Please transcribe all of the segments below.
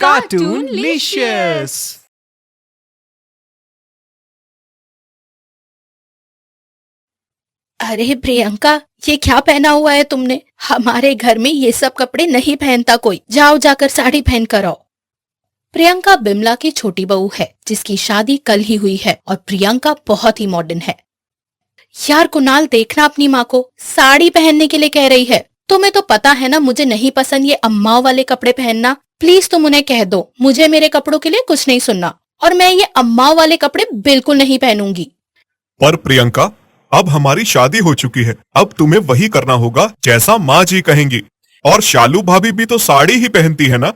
कार्टूनलिशियस। अरे प्रियंका, ये क्या पहना हुआ है तुमने? हमारे घर में ये सब कपड़े नहीं पहनता कोई। जाओ जाकर साड़ी पहन कर आओ। प्रियंका बिमला की छोटी बहू है जिसकी शादी कल ही हुई है और प्रियंका बहुत ही मॉडर्न है। यार कुणाल, देखना अपनी माँ को साड़ी पहनने के लिए कह रही है। तुम्हें तो पता है ना मुझे नहीं पसंद ये अम्माओं वाले कपड़े पहनना। प्लीज तुम उन्हें कह दो मुझे मेरे कपड़ों के लिए कुछ नहीं सुनना, और मैं ये अम्माओं वाले कपड़े बिल्कुल नहीं पहनूंगी। पर प्रियंका, अब हमारी शादी हो चुकी है, अब तुम्हें वही करना होगा जैसा माँ जी कहेंगी। और शालू भाभी भी तो साड़ी ही पहनती है ना।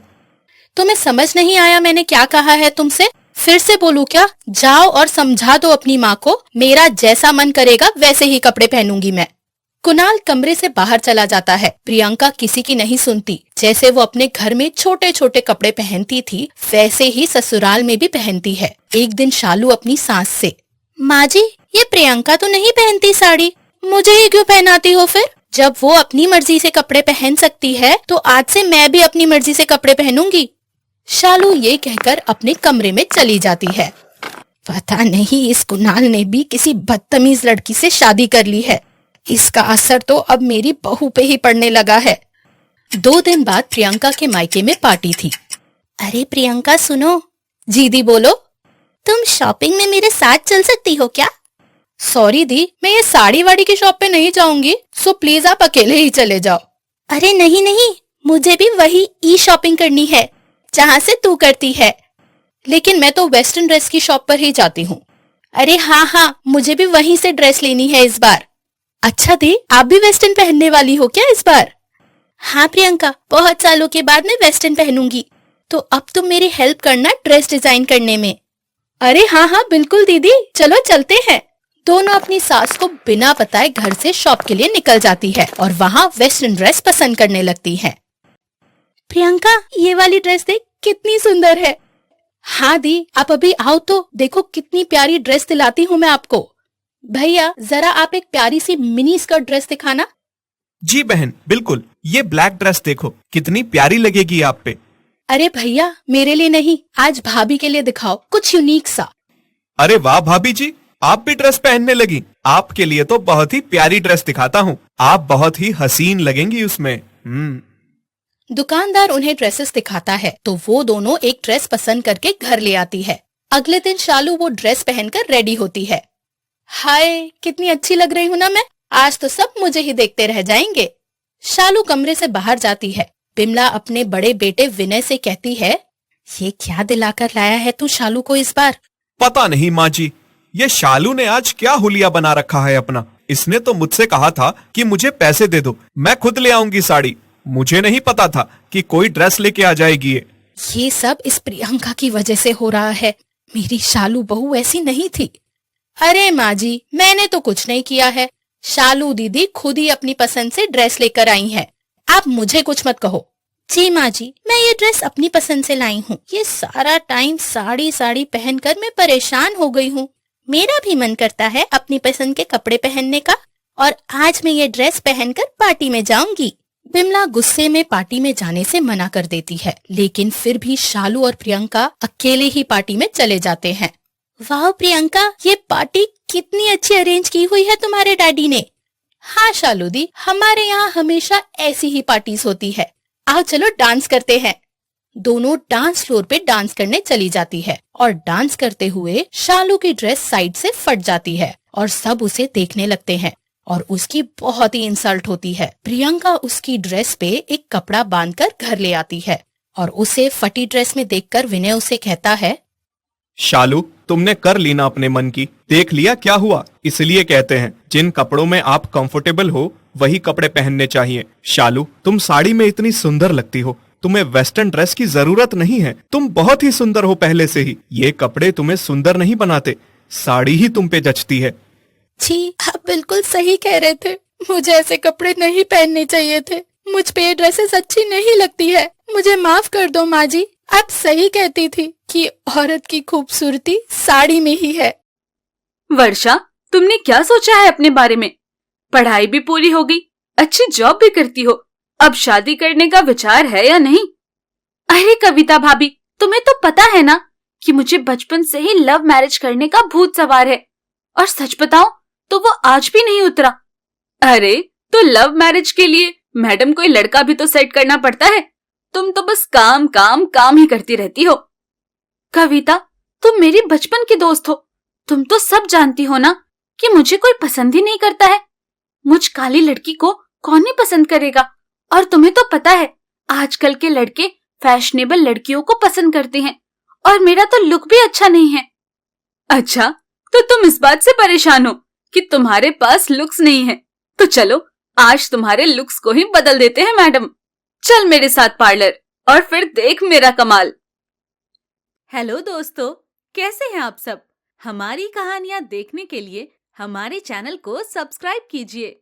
तुम्हें समझ नहीं आया मैंने क्या कहा है तुमसे? फिर से बोलूं क्या? जाओ और समझा दो अपनी माँ को, मेरा जैसा मन करेगा वैसे ही कपड़े पहनूंगी मैं। कुणाल कमरे से बाहर चला जाता है। प्रियंका किसी की नहीं सुनती। जैसे वो अपने घर में छोटे छोटे कपड़े पहनती थी वैसे ही ससुराल में भी पहनती है। एक दिन शालू अपनी सास से, माँ जी, ये प्रियंका तो नहीं पहनती साड़ी, मुझे ही क्यों पहनाती हो फिर? जब वो अपनी मर्जी से कपड़े पहन सकती है तो आज से मैं भी अपनी मर्जी से कपड़े पहनूंगी। शालू ये कहकर अपने कमरे में चली जाती है। पता नहीं इस कुणाल ने भी किसी बदतमीज लड़की से शादी कर ली है। इसका असर तो अब मेरी बहू पे ही पड़ने लगा है। 2 दिन बाद प्रियंका के मायके में पार्टी थी। अरे प्रियंका सुनो। जी दी बोलो। तुम शॉपिंग में मेरे साथ चल सकती हो क्या? सॉरी दी, मैं ये साड़ी वाड़ी की शॉप पे नहीं जाऊंगी, सो प्लीज आप अकेले ही चले जाओ। अरे नहीं नहीं, मुझे भी वही ई शॉपिंग करनी है जहाँ से तू करती है, लेकिन मैं तो वेस्टर्न ड्रेस की शॉप पर ही जाती हूँ। अरे हाँ हाँ, मुझे भी वहीं से ड्रेस लेनी है इस बार। अच्छा दी, आप भी वेस्टर्न पहनने वाली हो क्या इस बार? हाँ प्रियंका, बहुत सालों के बाद मैं वेस्टर्न पहनूंगी, तो अब तुम मेरी हेल्प करना ड्रेस डिजाइन करने में। अरे हाँ हाँ बिल्कुल दीदी, चलो चलते हैं। दोनों अपनी सास को बिना बताए घर से शॉप के लिए निकल जाती है और वहाँ वेस्टर्न ड्रेस पसंद करने लगती है। प्रियंका, ये वाली ड्रेस देख कितनी सुंदर है। हाँ दी, आप अभी आओ तो देखो कितनी प्यारी ड्रेस दिलाती हूँ मैं आपको। भैया जरा आप एक प्यारी सी मिनी स्कर्ट ड्रेस दिखाना। जी बहन, बिल्कुल। ये ब्लैक ड्रेस देखो कितनी प्यारी लगेगी आप पे। अरे भैया, मेरे लिए नहीं, आज भाभी के लिए दिखाओ कुछ यूनिक सा। अरे वाह भाभी जी, आप भी ड्रेस पहनने लगी। आपके लिए तो बहुत ही प्यारी ड्रेस दिखाता हूँ, आप बहुत ही हसीन लगेंगी उसमें। दुकानदार उन्हें ड्रेसेस दिखाता है तो वो दोनों एक ड्रेस पसंद करके घर ले आती है। अगले दिन शालू वो ड्रेस पहनकर रेडी होती है। हाय, कितनी अच्छी लग रही हूँ ना मैं, आज तो सब मुझे ही देखते रह जाएंगे। शालू कमरे से बाहर जाती है। बिमला अपने बड़े बेटे विनय से कहती है, ये क्या दिलाकर लाया है तू शालू को इस बार? पता नहीं माँ जी, ये शालू ने आज क्या हुलिया बना रखा है अपना। इसने तो मुझसे कहा था कि मुझे पैसे दे दो, मैं खुद ले आऊंगी साड़ी। मुझे नहीं पता था कि कोई ड्रेस लेके आ जाएगी। ये सब इस प्रियंका की वजह से हो रहा है। मेरी शालू बहू ऐसी नहीं थी। अरे माँ जी, मैंने तो कुछ नहीं किया है। शालू दीदी खुद ही अपनी पसंद से ड्रेस लेकर आई हैं। आप मुझे कुछ मत कहो। जी माँ जी, मैं ये ड्रेस अपनी पसंद से लाई हूँ। ये सारा टाइम साड़ी साड़ी पहनकर मैं परेशान हो गई हूँ। मेरा भी मन करता है अपनी पसंद के कपड़े पहनने का, और आज मैं ये ड्रेस पहनकर पार्टी में जाऊंगी। बिमला गुस्से में पार्टी में जाने से मना कर देती है, लेकिन फिर भी शालू और प्रियंका अकेले ही पार्टी में चले जाते हैं। वाह प्रियंका, ये पार्टी कितनी अच्छी अरेंज की हुई है तुम्हारे डैडी ने। हाँ शालू दी, हमारे यहाँ हमेशा ऐसी ही पार्टीज होती है। आओ चलो डांस करते हैं। दोनों डांस फ्लोर पे डांस करने चली जाती है और डांस करते हुए शालू की ड्रेस साइड से फट जाती है और सब उसे देखने लगते हैं और उसकी बहुत ही इंसल्ट होती है। प्रियंका उसकी ड्रेस पे एक कपड़ा बांधकर घर ले आती है और उसे फटी ड्रेस में देखकर विनय उसे कहता है, शालू, तुमने कर ली ना अपने मन की, देख लिया क्या हुआ। इसलिए कहते हैं जिन कपड़ों में आप कंफर्टेबल हो वही कपड़े पहनने चाहिए। शालू, तुम साड़ी में इतनी सुंदर लगती हो, तुम्हें वेस्टर्न ड्रेस की जरूरत नहीं है। तुम बहुत ही सुंदर हो पहले से ही। ये कपड़े तुम्हें सुंदर नहीं बनाते, साड़ी ही तुम पे जचती है। जी, आप बिल्कुल सही कह रहे थे, मुझे ऐसे कपड़े नहीं पहनने चाहिए थे। मुझ पे ये ड्रेसेस अच्छी नहीं लगती है, मुझे माफ कर दो माँ जी। आप सही कहती थी कि औरत की खूबसूरती साड़ी में ही है। वर्षा, तुमने क्या सोचा है अपने बारे में? पढ़ाई भी पूरी हो गई, अच्छी जॉब भी करती हो, अब शादी करने का विचार है या नहीं? अरे कविता भाभी, तुम्हें तो पता है ना कि मुझे बचपन से ही लव मैरिज करने का भूत सवार है, और सच बताऊं तो वो आज भी नहीं उतरा। अरे तो लव मैरिज के लिए मैडम कोई लड़का भी तो सेट करना पड़ता है, तुम तो बस काम काम काम ही करती रहती हो। कविता, तुम मेरी बचपन की दोस्त हो, तुम तो सब जानती हो ना कि मुझे कोई पसंद ही नहीं करता है। मुझ काली लड़की को कौन ही पसंद करेगा, और तुम्हें तो पता है आजकल के लड़के फैशनेबल लड़कियों को पसंद करते हैं, और मेरा तो लुक भी अच्छा नहीं है। अच्छा, तो तुम इस बात से परेशान हो कि तुम्हारे पास लुक्स नहीं है, तो चलो आज तुम्हारे लुक्स को ही बदल देते हैं मैडम। चल मेरे साथ पार्लर और फिर देख मेरा कमाल। हेलो दोस्तों, कैसे हैं आप सब? हमारी कहानियां देखने के लिए हमारे चैनल को सब्सक्राइब कीजिए